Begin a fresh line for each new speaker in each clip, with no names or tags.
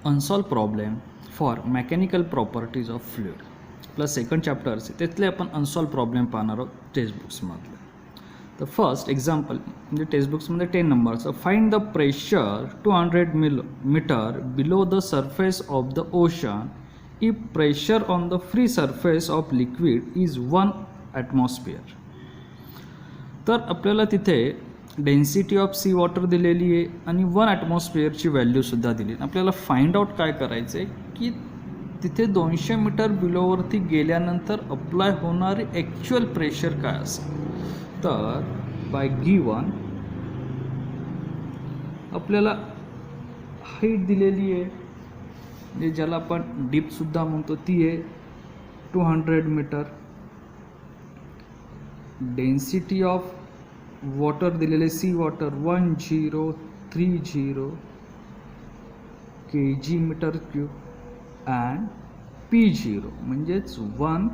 Unsolved problem for mechanical properties of fluid plus second chapter तिथले आपण unsolved problem पाहणार आहोत टेक्स्टबुक्समधले. तर फर्स्ट एक्झाम्पल म्हणजे टेक्स्टबुक्समध्ये 10 नंबरचं find the pressure 200 meter below the surface of the ocean if pressure on the free surface of liquid is 1 atmosphere. तर आपल्याला तिथे डेन्सिटी ऑफ सी वॉटर दिलेली आहे आणि 1 ॲटमॉस्फिअरची व्हॅल्यूसुद्धा दिली. आपल्याला फाइंड आउट काय करायचं आहे की तिथे 200 मीटर बिलोवरती गेल्यानंतर अप्लाय होणारे ॲक्च्युअल प्रेशर काय असेल. तर बाय गिवन आपल्याला हाईट दिलेली आहे म्हणजे ज्याला आपण डीपसुद्धा म्हणतो ती आहे 200 मीटर. डेन्सिटी ऑफ वॉटर दिलेले sea water 1030 kg meter cube and P0 म्हणजेच 1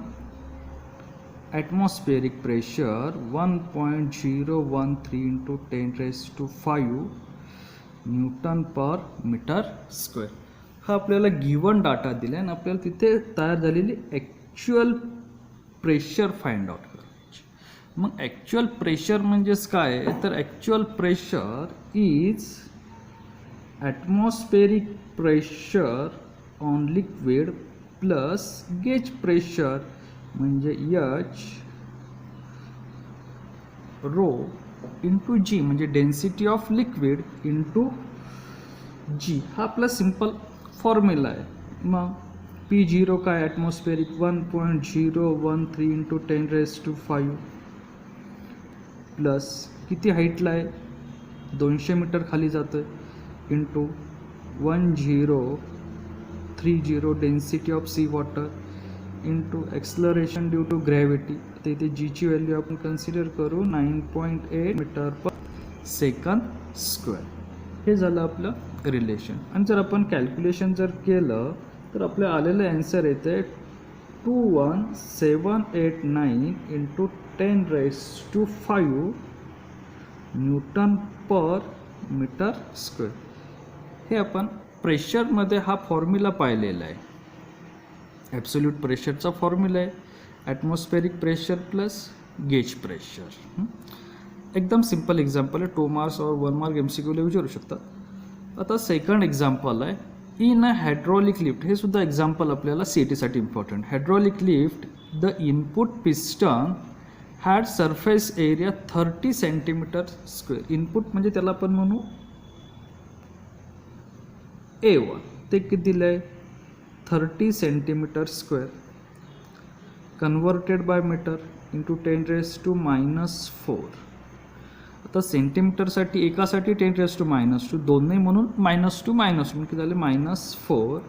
atmospheric pressure 1.013 into 10⁵ newton per meter square. हा आपल्याला गिवन डाटा दिला आणि आपल्याला तिथे तयार झालेली ॲक्च्युअल प्रेशर फाइंड आउट करायची. मग ॲक्च्युअल प्रेशर म्हणजेच काय तर actual pressure is atmospheric pressure on liquid plus gauge pressure म्हणजे H रो इंटू G म्हणजे density of liquid into G. हा आपला सिंपल फॉर्म्युला आहे. मग P0 काय ॲटमॉस्फेरिक 1.013 इंटू 10⁵ प्लस किती हाईटला आहे 200 मीटर खाली जातं आहे into 1030 density of sea water into acceleration due to gravity. तर इथे जीची व्हॅल्यू आपण कन्सिडर करू 9.8 मीटर पर सेकंद स्क्वेअर. हे झालं आपलं रिलेशन. आणि जर आपण कॅल्क्युलेशन जर केलं तर आपल्याला आलेलं ॲन्सर येते 21789 into 10⁵ newton per meter square. हे आपण प्रेशरमध्ये हा फॉर्म्युला पाहिलेला आहे. ॲब्सोल्यूट प्रेशरचा फॉर्म्युला आहे atmospheric pressure plus gauge pressure. एकदम सिंपल एक्झाम्पल आहे. 2 मार्क्स और 1 मार्क MCQला विचारू शकतात. आता सेकंड एक्झाम्पल आहे इन अ हायड्रॉलिक लिफ्ट. हे सुद्धा एक्झाम्पल आपल्याला CETसाठी important. Hydraulic lift the input piston had surface area 30 centimetre square. Input म्हणजे त्याला आपण म्हणू A1. ते किती दिलं आहे 30 centimetre square converted by meter into 10⁻⁴. आता सेंटीमीटरसाठी एकासाठी 10⁻², दोन्ही म्हणून -2 म्हणजे किती झाले -4.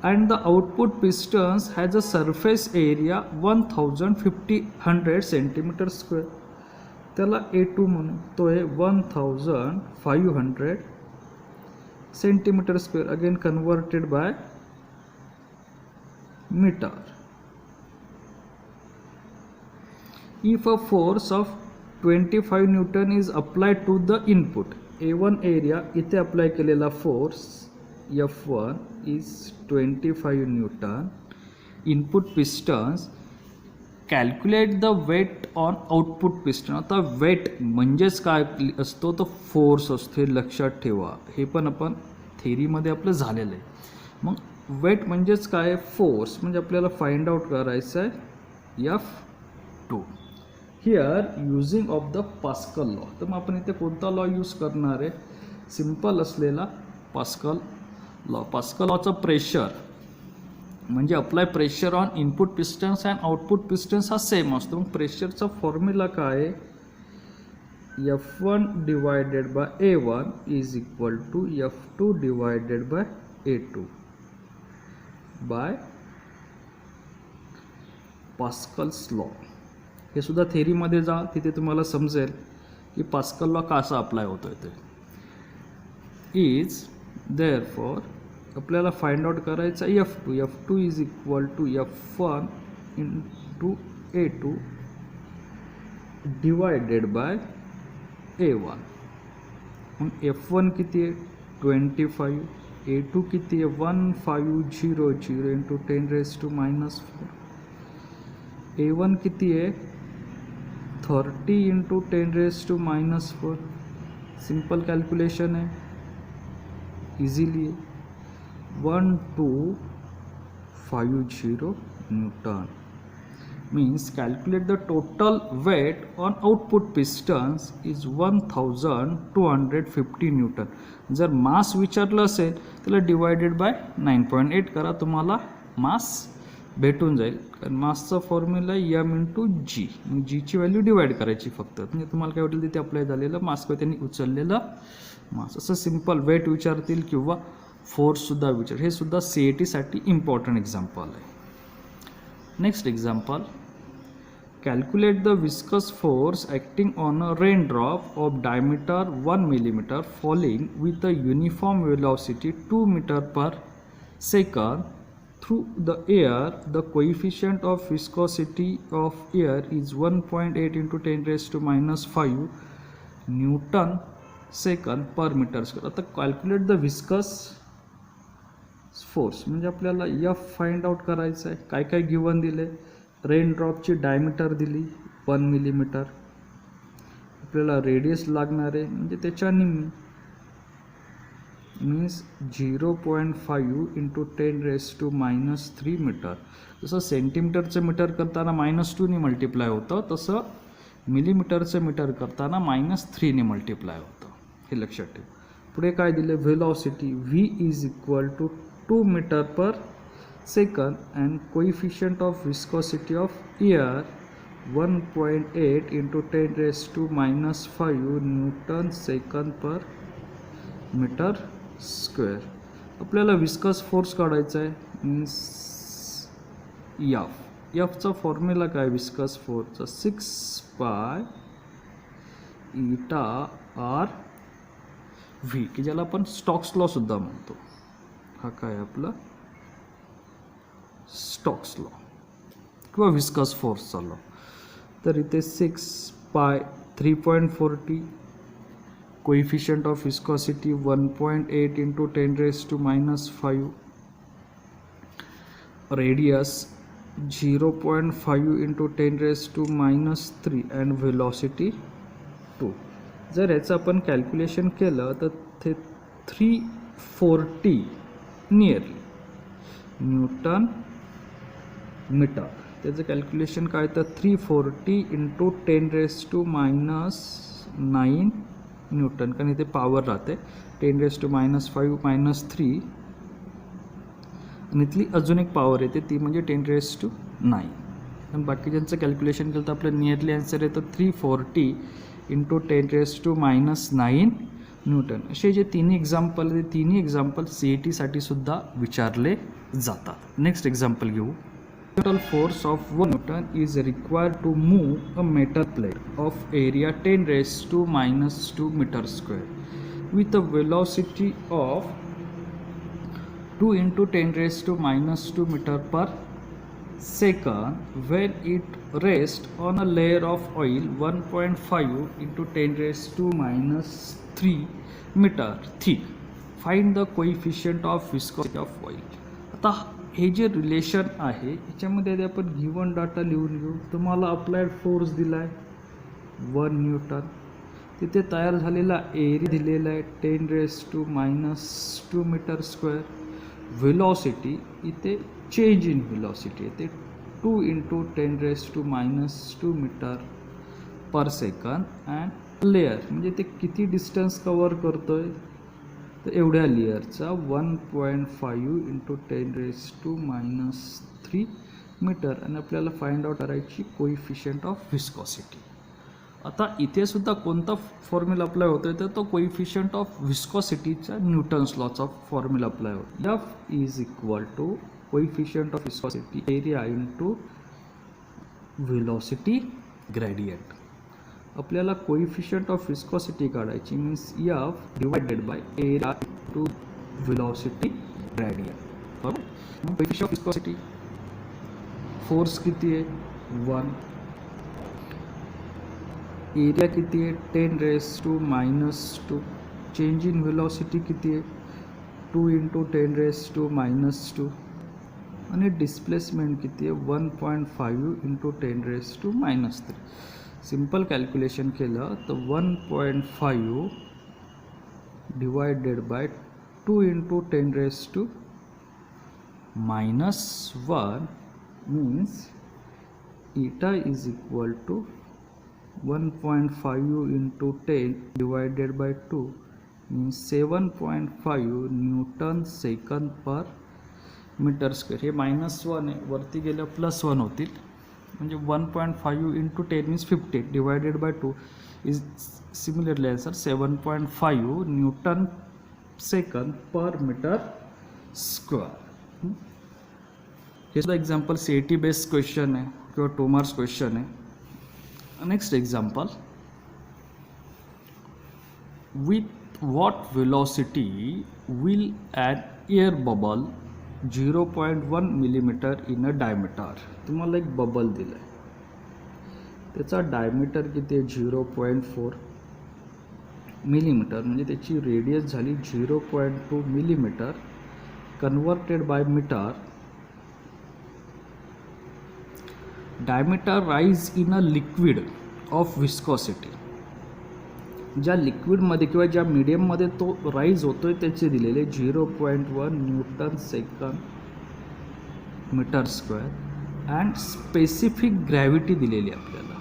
And the output pistons has a surface area 1500 centimeter square. त्याला A2 म्हणून तो आहे 1500 centimeter square again converted by meter. If a force of 25 newton is applied to the input A1 area इथे अप्लाय केलेला force F1 is 25 newton. Input pistons calculate the weight on output piston. आता weight म्हणजेच काय असतो तर force असतो हे लक्षात ठेवा. हे पण आपण थेरीमध्ये आपलं झालेलं आहे. मग वेट म्हणजेच काय फोर्स म्हणजे आपल्याला फाइंड आउट करायचं आहे F2 here using of the pascal law. तर मग आपण इथे कोणता लॉ यूज करणार आहे सिम्पल असलेला पास्कल लॉ. पास्कल लॉचं प्रेशर म्हणजे apply pressure on input pistons and output pistons हा सेम असतो. मग प्रेशरचा फॉर्म्युला काय आहे F1 divided by A1 is equal to F2 divided by A2 by Pascal's law. हे सुद्धा थेरीमध्ये जा तिथे तुम्हाला समजेल की पास्कल लॉ कसा अप्लाय होतो आहे. ते इज देअरफॉर आपल्याला फाइंड आउट करायचा F2 is equal to F1 into A2 divided by A1. मग F1 किती आहे 25 A2 किती आहे 1500 इंटू 10⁻⁻⁴. A1 किती आहे 30 इंटू 10⁻⁻⁴. सिंपल कॅल्क्युलेशन आहे, इझिली आहे. 1250 Newton. Means calculate the total weight on output pistons is 1250 Newton. जर मास विचारलं असेल त्याला डिवायडेड बाय 9.8 करा, तुम्हाला मास भेटून जाईल. कारण मासचा फॉर्म्युला एम इंटू जी, जीची व्हॅल्यू डिवाइड करायची फक्त. म्हणजे तुम्हाला काय वाटेल तिथे अप्लाय झालेलं मास किंवा त्यांनी उचललेलं मास. असं सिंपल वेट विचारतील किंवा फोर्ससुद्धा विचार. हे सुद्धा सी ए टीसाठी इम्पॉर्टंट एक्झाम्पल आहे. Next example, calculate the viscous force acting on a raindrop of diameter 1 mm falling with a uniform velocity 2 meter per second through the air. The coefficient of viscosity of air is 1.8 into 10⁻⁵ Newton second per meter square. आता calculate the viscous force म्हणजे आपल्याला F find out करायचं आहे. काय काय given दिले, rain ड्रॉपची diameter दिली 1 millimetre, आपल्याला रेडियस लागणार आहे म्हणजे त्याच्या निम्मी, मीन्स 0.5 इंटू 10⁻³ मीटर. जसं सेंटीमीटरचं मीटर करताना -2 ने मल्टिप्लाय होतं, तसं मिलीमीटरचं मीटर करताना -3 ने मल्टिप्लाय होतं. हे लक्षात ठेव. पुढे काय दिले, velocity v is equal to 2 metre per second and coefficient of viscosity of air 1.8 into 10⁻⁵ Newton second per meter square. आपल्याला विस्कस फोर्स काढायचा आहे, मीन्स एफचा फॉर्म्युला काय विस्कस फोर्सचा 6π∗r⁵ की ज्याला आपण स्टॉक्स लॉ सुद्धा म्हणतो. हा काय आपला स्टॉक्स लॉ किंवा विस्कस फोर्सचा लॉ. तर इथे 6π 3.40, coefficient of viscosity 1.8 into 10⁻⁵, radius 0.5 into 10⁻³ and velocity 2. जर याचं आपण कॅल्क्युलेशन केलं तर ते 340 नियरली न्यूटन मीटर. त्याचं कॅल्क्युलेशन काय तर 340 इंटू 10⁻⁹ न्यूटन, कारण इथे पॉवर राहते 10⁻⁵ -3 आणि इथली अजून एक पॉवर येते ती म्हणजे 10⁻⁹. आणि बाकी ज्यांचं कॅल्क्युलेशन केलं तर आपलं नियरली आन्सर येतं 340 इंटू 10⁻⁹ न्यूटन. असे जे तिन्ही एक्झाम्पल ते तिन्ही एक्झाम्पल सी ए टीसाठी सुद्धा विचारले जातात. नेक्स्ट एक्झाम्पल घेऊ. Total force of 1 Newton is required to move a metal plate of area 10⁻⁻² meter square with a velocity of 2 into 10⁻⁻² meter per second when it rests on a layer of oil 1.5 into 10⁻³ meter thick. Find the coefficient of viscosity of oil. आता हे जे relation आहे याच्यामध्ये आपण given data लिहून घेऊ. तुम्हाला applied force दिला आहे 1 न्यूटन, तिथे तयार झालेला एरिया दिलेला आहे 10⁻² मीटर स्क्वेअर. व्हेलॉसिटी इथे चेंज इन व्हेलॉसिटी येते 2 into 10⁻² meter per second and layer म्हणजे ते किती डिस्टन्स कवर करतोय तर एवढ्या लेअरचा 1.5 इंटू 10⁻³ मीटर. आणि आपल्याला फाइंड आउट करायची कोइफिशियंट ऑफ विस्कॉसिटी. आता इथे सुद्धा कोणता फॉर्म्युला अप्लाय होतोय तर तो कोइफिशियंट ऑफ विस्कॉसिटीचा न्यूटन्स लॉचा फॉर्म्युला अप्लाय होतो. F is equal to coefficient of viscosity area into velocity gradient. आपल्याला कोइफिशियंट ऑफ विस्कॉसिटी काढायची, means F divided by area to velocity gradient. बरोबर. कोइफिशियंट ऑफ विस्कॉसिटी फोर्स किती आहे 1, area किती आहे 10⁻², चेंज इन व्हेलॉसिटी किती आहे 2 × 10⁻⁻². आणि डिस्प्लेसमेंट किती आहे 1.5 × 10⁻⁻3. सिंपल कॅल्क्युलेशन केलं तर 1.5 divided by 2 × 10⁻⁻1 means eta is equal to 1.5 × 10 divided by 2 means 7.5 newton second per meter square. हे -1 आहे, वरती गेल्या +1 होतील, म्हणजे 1.5 × 10 means 50 divided by 2 is similarly answer 7.5 newton second per meter square. हे सुद्धा एक्झाम्पल CET बेस्ड क्वेश्चन आहे किंवा 2 मार्क्स क्वेश्चन आहे. Next example, with what velocity will an air bubble 0.1 millimeter in a diameter. तुम्हाला एक बबल दिलं आहे, त्याचा डायमीटर किती आहे 0.4 मिलीमीटर, म्हणजे त्याची रेडियस झाली 0.2 millimeter converted by meter. Diameter rise in a liquid of viscosity. ज्या लिक्विडमध्ये किंवा ज्या मीडियममध्ये तो राईज होतोय त्याचे दिलेले 0.1 newton second meter square and specific gravity दिलेली आपल्याला.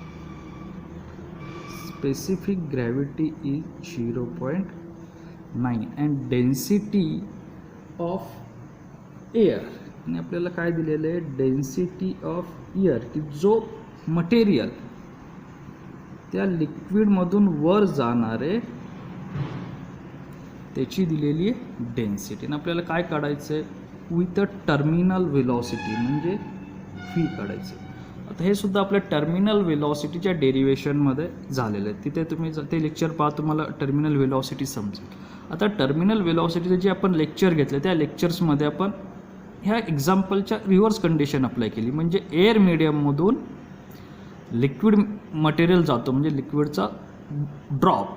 Specific gravity is 0.9 and density of air. आणि आपल्याला काय दिलेलं आहे डेन्सिटी ऑफ एअर, की जो मटेरियल त्या लिक्विडमधून वर जाणारे त्याची दिलेली आहे डेन्सिटी. आणि आपल्याला काय काढायचं आहे विथ अ टर्मिनल व्हेलॉसिटी, म्हणजे व्ही काढायचं. आता हे सुद्धा आपल्या टर्मिनल व्हेलॉसिटीच्या डेरिवेशनमध्ये झालेलं आहे. तिथे तुम्ही ते लेक्चर पहा, तुम्हाला टर्मिनल व्हेलॉसिटी समजेल. आता टर्मिनल व्हेलॉसिटीचे जे आपण लेक्चर घेतले त्या लेक्चर्समध्ये आपण ह्या एक्झाम्पलच्या रिव्हर्स कंडिशन अप्लाय केली. म्हणजे एअर मीडियममधून लिक्विड मटेरियल जातो, म्हणजे लिक्विडचा ड्रॉप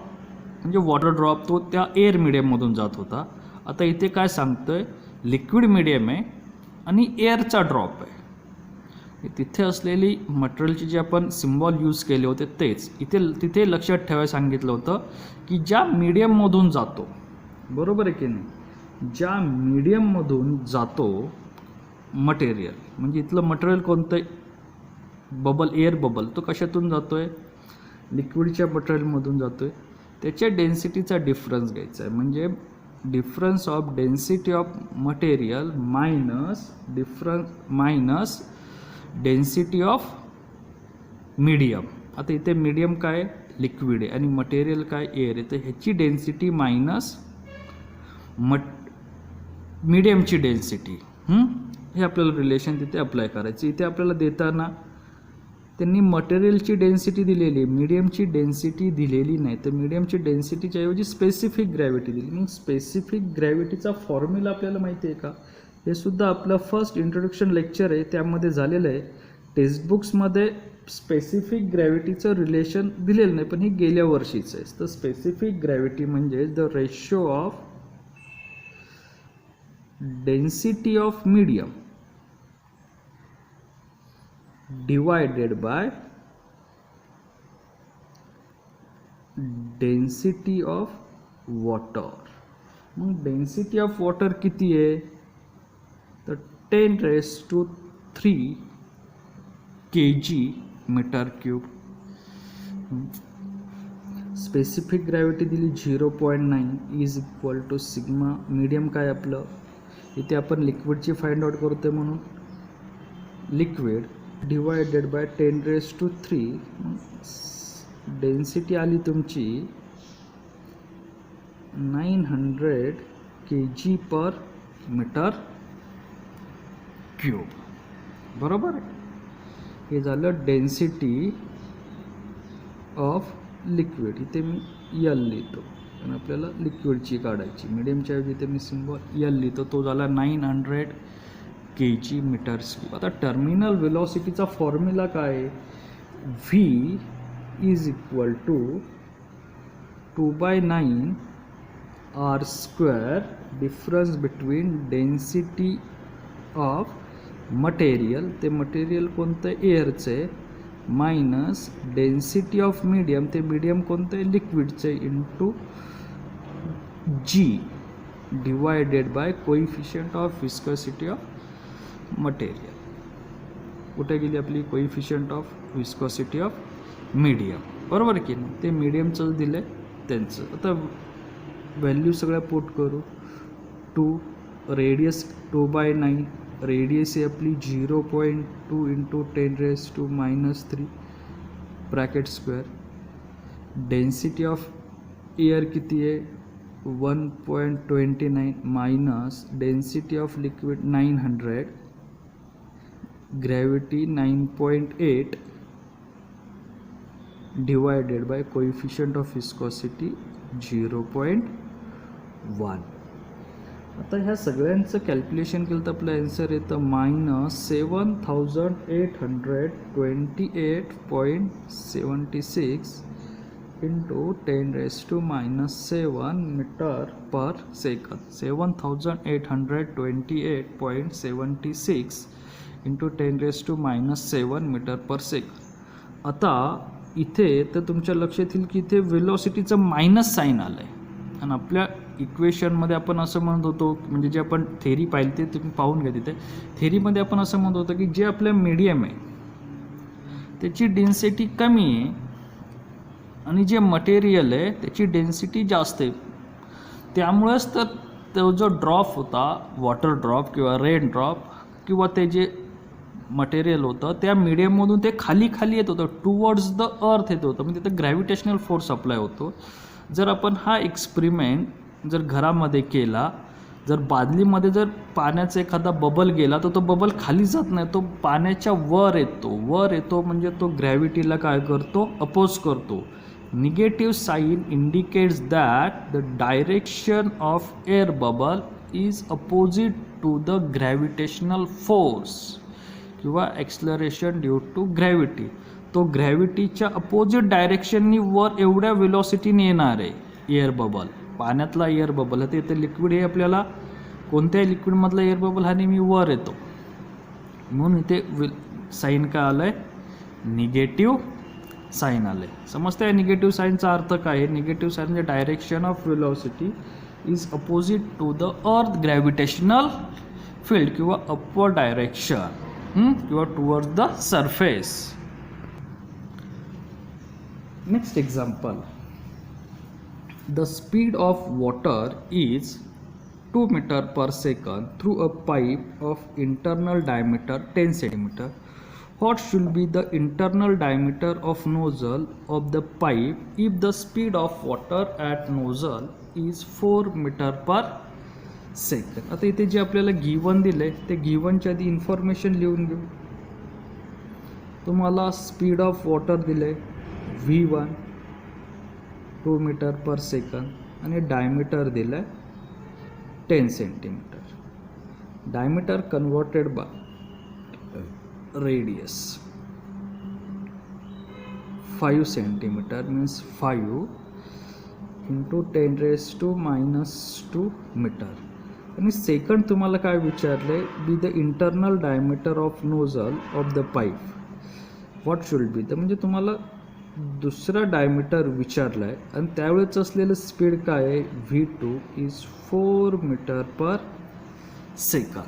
म्हणजे वॉटर ड्रॉप तो त्या एअर मीडियममधून जात होता. आता इथे काय सांगतोय लिक्विड मीडियम आहे आणि एअरचा ड्रॉप आहे. तिथे असलेली मटेरियलची जे आपण सिम्बॉल यूज केले होते तेच तिथे लक्षात ठेवायला सांगितलं होतं की ज्या मीडियममधून जातो, बरोबर आहे की नाही, ज्या मीडियममधून जातो मटेरियल, म्हणजे इथलं मटेरियल कोणतं बबल एअर बबल, तो कशातून जातोय लिक्विडच्या मटेरियलमधून जातोय, त्याच्या डेन्सिटीचा डिफरन्स घ्यायचा आहे. म्हणजे difference of density of material minus density of medium. आता इथे मीडियम काय लिक्विड आहे आणि मटेरियल काय एअर आहे, तर ह्याची डेन्सिटी मायनस मीडियमची डेन्सिटी. हे आपल्याला रिलेशन तिथे अप्लाय करायचं. इथे आपल्याला देताना त्यांनी मटेरियलची डेन्सिटी दिलेली आहे, मीडियमची डेन्सिटी दिलेली नाही, तर मीडियमची डेन्सिटीच्या ऐवजी स्पेसिफिक ग्रॅव्हिटी दिली. मग स्पेसिफिक ग्रॅव्हिटीचा फॉर्म्युला आपल्याला माहिती आहे का, हे सुद्धा आपलं फर्स्ट इंट्रोडक्शन लेक्चर आहे त्यामध्ये झालेलं आहे. टेक्स्टबुक्समध्ये स्पेसिफिक ग्रॅव्हिटीचं रिलेशन दिलेलं नाही, पण हे गेल्या वर्षीचं आहे. तर स्पेसिफिक ग्रॅव्हिटी म्हणजे the ratio of density of medium divided by density of water. मग डेन्सिटी ऑफ वॉटर किती आहे, तर 10⁻³ kg meter cube. Specific gravity दिली 0.9 is equal to sigma. Medium काय आपलं, इथे आपण लिक्विडची फाइंड आउट करतोय म्हणून लिक्विड डिवायडेड बाय 10⁻³ डेन्सिटी आली तुमची 900 kg पर मीटर क्यूब. बरोबर आहे, हे झालं डेन्सिटी ऑफ लिक्विड. इथे मी यल लिहितो आणि आपल्याला लिक्विडची काढायची. मीडियमच्या ऐवजी इथे मी सिम्बॉल यल लिहितो, तो झाला 900 kg मीटर क्यूब. आता टर्मिनल वेलॉसिटीचा फॉर्म्युला काय आहे, v is equal to 2/9 r² difference between density of material, ते मटेरियल कोणतं एअरचं आहे, मायनस डेन्सिटी ऑफ मीडियम, ते मीडियम कोणतं आहे लिक्विडचं आहे, into g divided by coefficient of viscosity of material. कुठे गेली आपली coefficient of viscosity of medium, बरोबर की नाही, ते मीडियमचं दिलं आहे त्यांचं. आता व्हॅल्यू सगळ्या पुट करू. 2 रेडियस 2/9, रेडियस आहे आपली 0.2 into 10⁻³ bracket square. Density of air किती आहे 1.29 minus density of liquid 900, gravity 9.8 divided by coefficient of viscosity 0.1. आता ह्या सगळ्यांचं कॅल्क्युलेशन केलं तर आपलं आन्सर येतं -7828.76 into 10⁻⁻7 meter per second. 7828.76 into 10⁻⁻7 meter per second. आता इथे तर तुमच्या लक्षात येईल की इथे वेलॉसिटीचं मायनस साईन आलं आहे, आणि आपल्या इक्वेशनमध्ये आपण असं म्हणत होतो, म्हणजे जे आपण थेरी पाहिली ते तुम्ही पाहून घ्या. तिथे थेरीमध्ये आपण असं म्हणत होतो की जे आपल्या मीडियम आहे त्याची डेन्सिटी कमी आहे आणि जे मटेरियल आहे त्याची डेन्सिटी जास्त आहे. त्यामुळेच तर तो जो ड्रॉप होता, वॉटर ड्रॉप किंवा रेन ड्रॉप किंवा ते जे मटेरियल होतं त्या मीडियममधून ते खाली खाली येत होतं, टुवर्ड्स द अर्थ येत होतं, म्हणजे तिथं ग्रॅव्हिटेशनल फोर्स अप्लाय होतो. जर आपण हा एक्सपेरिमेंट जर घरामध्ये केला, जर बादलीमध्ये जर पाण्याचा एखादा बबल गेला तर तो बबल खाली जात नाही, तो पाण्याच्या वर येतो म्हणजे तो ग्रॅव्हिटीला काय करतो, अपोज करतो. Negative sign indicates that the direction of air bubble is opposite to the gravitational force किंवा एक्सलरेशन ड्यू टू ग्रॅव्हिटी. तो ग्रॅव्हिटीच्या अपोजिट डायरेक्शननी वर एवढ्या वेलॉसिटीने येणार आहे एअर बबल, पाण्यातला एअर बबल. आता इथे लिक्विड हे आपल्याला कोणत्याही लिक्विडमधला एअर बबल हा नेहमी वर येतो, म्हणून इथे साईन काय आलं आहे, निगेटिव्ह साईन आलं आहे. समजते निगेटिव्ह साईनचा अर्थ काय आहे? निगेटिव्ह साईन म्हणजे direction of velocity is opposite to the earth gravitational field किंवा अपवर्ड डायरेक्शन किंवा towards the surface. Next example, the speed of water is 2 meter per second through a pipe of internal diameter 10 centimeter. What should be the internal diameter of nozzle of the pipe if the speed of water at nozzle is 4 meter per second? आता इथे जे आपल्याला given दिले ते गिवनच्या आधी information लिहून घेऊ. तुम्हाला स्पीड ऑफ वॉटर दिले V1 2 मीटर पर सेकंद आणि डायमीटर दिलं 10 centimetre. Diameter converted by radius 5 centimetre means 5 into 10⁻⁻² metre. आणि सेकंड तुम्हाला काय विचारले, be the internal diameter of nozzle of the pipe. What should be the, म्हणजे तुम्हाला दुसरा डायमीटर विचारला आहे आणि त्यावेळेच असलेलं स्पीड काय आहे, V2 is 4 metre per second.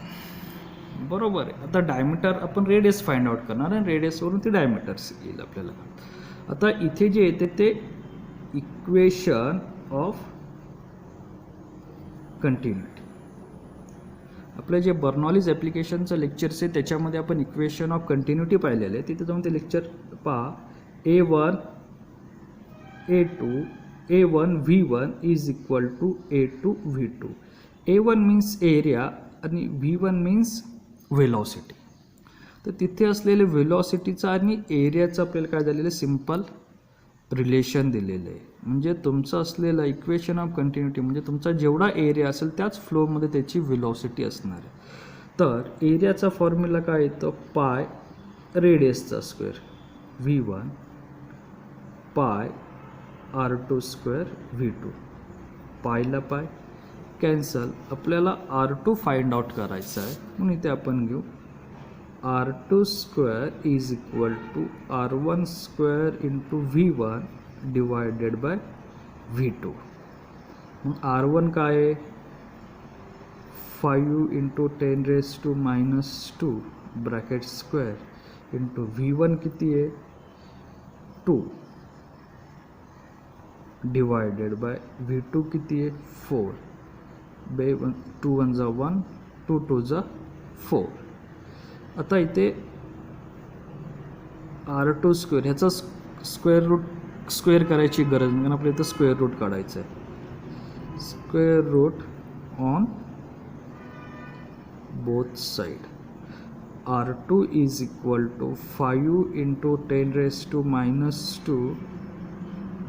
बरोबर आहे. आता डायमीटर आपण रेडियस फाइंड आउट करणार आणि रेडियसवरून ते डायमीटर्स येईल आपल्याला. आता इथे जे येते ते इक्वेशन ऑफ कंटिन्युटी. आपलं जे बर्नॉलीज ॲप्लिकेशनचं लेक्चर्स आहे त्याच्यामध्ये आपण इक्वेशन ऑफ कंटिन्युटी पाहिलेलं आहे. तिथे जाऊन ते लेक्चर पहा. A1 A2 A1 V1 is equal to A2 V2. A1 means area आणि V1 मीन्स वेलॉसिटी. तर तिथे असलेले वेलॉसिटीचा आणि एरियाचं आपल्याला काय झालेलं सिम्पल रिलेशन दिलेलं आहे. म्हणजे तुमचं असलेलं इक्वेशन ऑफ कंटिन्युटी म्हणजे तुमचा जेवढा एरिया असेल त्याच फ्लोमध्ये त्याची वेलॉसिटी असणार आहे. तर एरियाचा फॉर्म्युला काय येतो, पाय रेडियसचा स्क्वेअर V1 पाय R2 स्क्वेअर V2. पायला पाय कॅन्सल. आपल्याला R2 फाइंड आउट करायचं आहे म्हणून इथे आपण घेऊ R2 square is equal to R1 square into V1 divided by V2. मग R1 काय आहे 5 into 10⁻⁻² bracket square into V1 किती आहे 2 डिवायडेड बाय V2 किती आहे 4. 2 1 जा 1 2 2 जा 4. आता इथे R2 स्क्वेअर ह्याचा स्क्वेअर करायची गरज नाही कारण आपल्याला इथं स्क्वेअर रूट काढायचं आहे. Square root on both side. R2 is equal to 5 into 10⁻²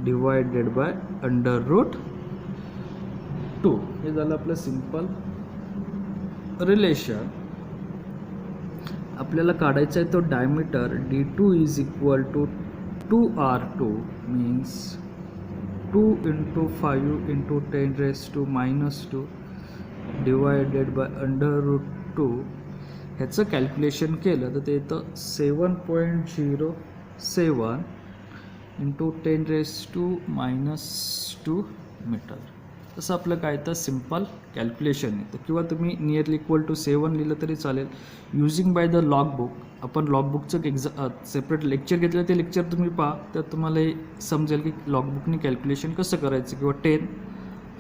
divided by √2. हे झालं आपलं सिंपल रिलेशन. आपल्याला काढायचा आहे तो diameter D2 is equal to 2R2 means 2 into 5 into 10⁻² divided by √2. ह्याचं कॅल्क्युलेशन केलं तर ते येतं 7.07 इंटू 10⁻² मीटर. तसं आपलं काय तर सिम्पल कॅल्क्युलेशन येतं किंवा तुम्ही नियरली इक्वल टू 7 लिहिलं तरी चालेल. Using by the log book. आपण लॉग बुकचं सेपरेट लेक्चर घेतलं ते लेक्चर तुम्ही पहा तर तुम्हाला हे समजेल की लॉग बुकनी कॅल्क्युलेशन कसं करायचं. किंवा 10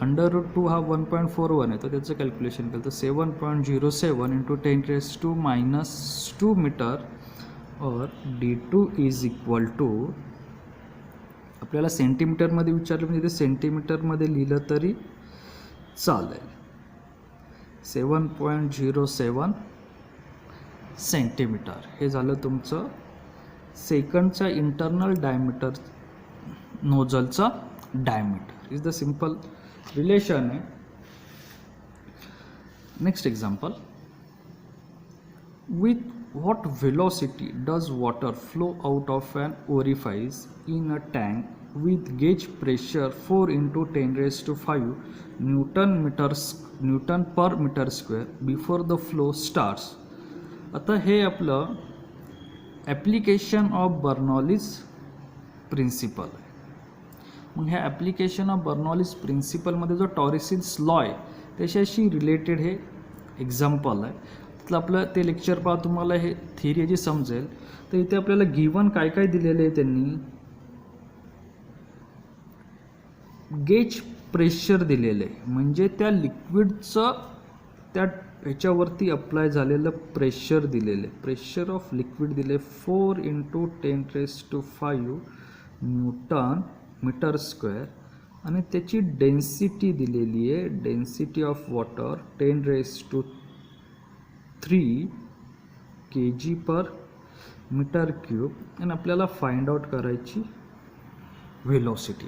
√2 हा 1.41 आहे तर त्याचं कॅल्क्युलेशन केलं तर 7.07 इंटू 10⁻² मीटर. और D2 इज इक्वल टू आपल्याला सेंटीमीटरमध्ये विचारलं म्हणजे ते सेंटीमीटरमध्ये लिहिलं तरी चालेल. 7.07 सेंटीमीटर. हे झालं तुमचं सेकंडचा इंटरनल डायमीटर नोझलचा diameter. Is the simple relation आहे. Next example. With what velocity does water flow out of an orifice in a tank with gauge pressure 4 into 10⁵ Newton per meter square before the flow starts? आता हे आपलं application of Bernoulli's principal आहे. मग ह्या application of Bernoulli's प्रिन्सिपलमध्ये जो टॉरिसीन्स law आहे त्याच्याशी related हे एक्झाम्पल आहे. आपलं ते लेक्चर पहा तुम्हाला हे थिअरी जी समजेल. तर इथे आपल्याला गिवन काय काय दिलेलं आहे त्यांनी गेज प्रेशर दिलेलं आहे म्हणजे त्या लिक्विडचं त्या ह्याच्यावरती अप्लाय झालेलं प्रेशर दिलेलं आहे. प्रेशर ऑफ लिक्विड दिले 4 इंटू 10⁵ न्यूटन मीटर स्क्वेअर आणि त्याची डेन्सिटी दिलेली आहे density of water 10⁻³ kg per metre cube. आणि आपल्याला फाइंड आउट करायची व्हेलॉसिटी.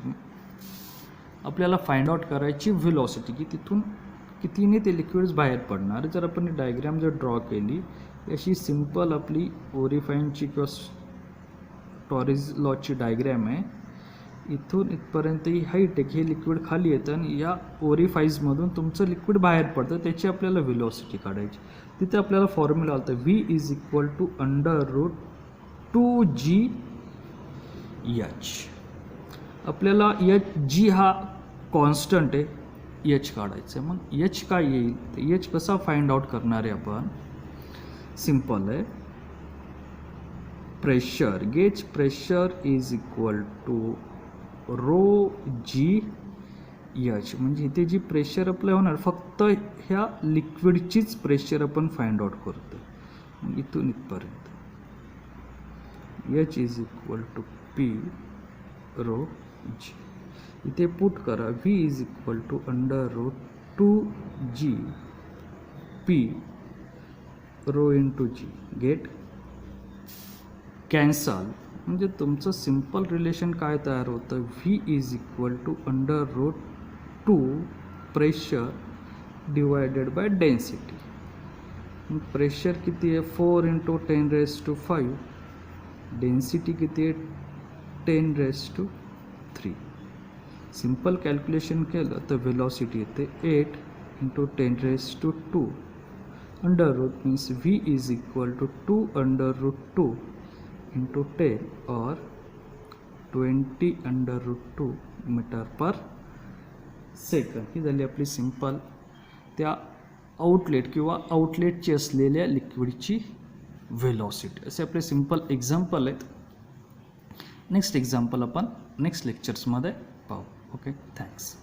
आपल्याला फाइंड आउट करायची व्हेलॉसिटी की तिथून कितीने ते लिक्विड्स बाहेर पडणार. जर आपण डायग्राम जर ड्रॉ केली अशी सिंपल आपली ओरिफाईनची किंवा टॉरिस लॉची डायग्राम आहे. इथून इथपर्यंत ही हाईट आहे की हे लिक्विड खाली येतं आणि या ओरिफाईजमधून तुमचं लिक्विड बाहेर पडतं त्याची आपल्याला व्हेलॉसिटी काढायची. तिथे आपल्याला फॉर्म्युला होता V is equal to √2gh. आपल्याला G हा कॉन्स्टंट आहे H काढायचं आहे. मग H काय येईल तर H कसा फाइंड आउट करणार आहे आपण. सिंपल आहे. Pressure gauge pressure is equal to ρgh म्हणजे इथे जी प्रेशर अप्लाय होणार फक्त ह्या लिक्विडचीच प्रेशर आपण फाइंड आउट करतो इथून इथपर्यंत. H is equal to P ρg. इथे पुट करा V is equal to √2g P ρ into g. Get cancel म्हणजे तुमचं सिंपल रिलेशन काय तयार होतं V is equal to √2 pressure divided by density. Pressure किती आहे 4 इंटू 10⁵. डेन्सिटी किती आहे 10⁻³ सिंपल कॅल्क्युलेशन केलं तर व्हेलॉसिटी येते 8 into 10 raised to 2. Under root means V is equal to 2 under root 2 into 10 or 20 under root 2 metre per second. ही झाली आपली simple त्या आउटलेट किंवा आउटलेटची असलेल्या लिक्विडची व्हेलॉसिटी. असे आपले सिंपल एक्झाम्पल आहेत. नेक्स्ट एक्झाम्पल आपण नेक्स्ट लेक्चर्समध्ये पाहू. Okay, thanks.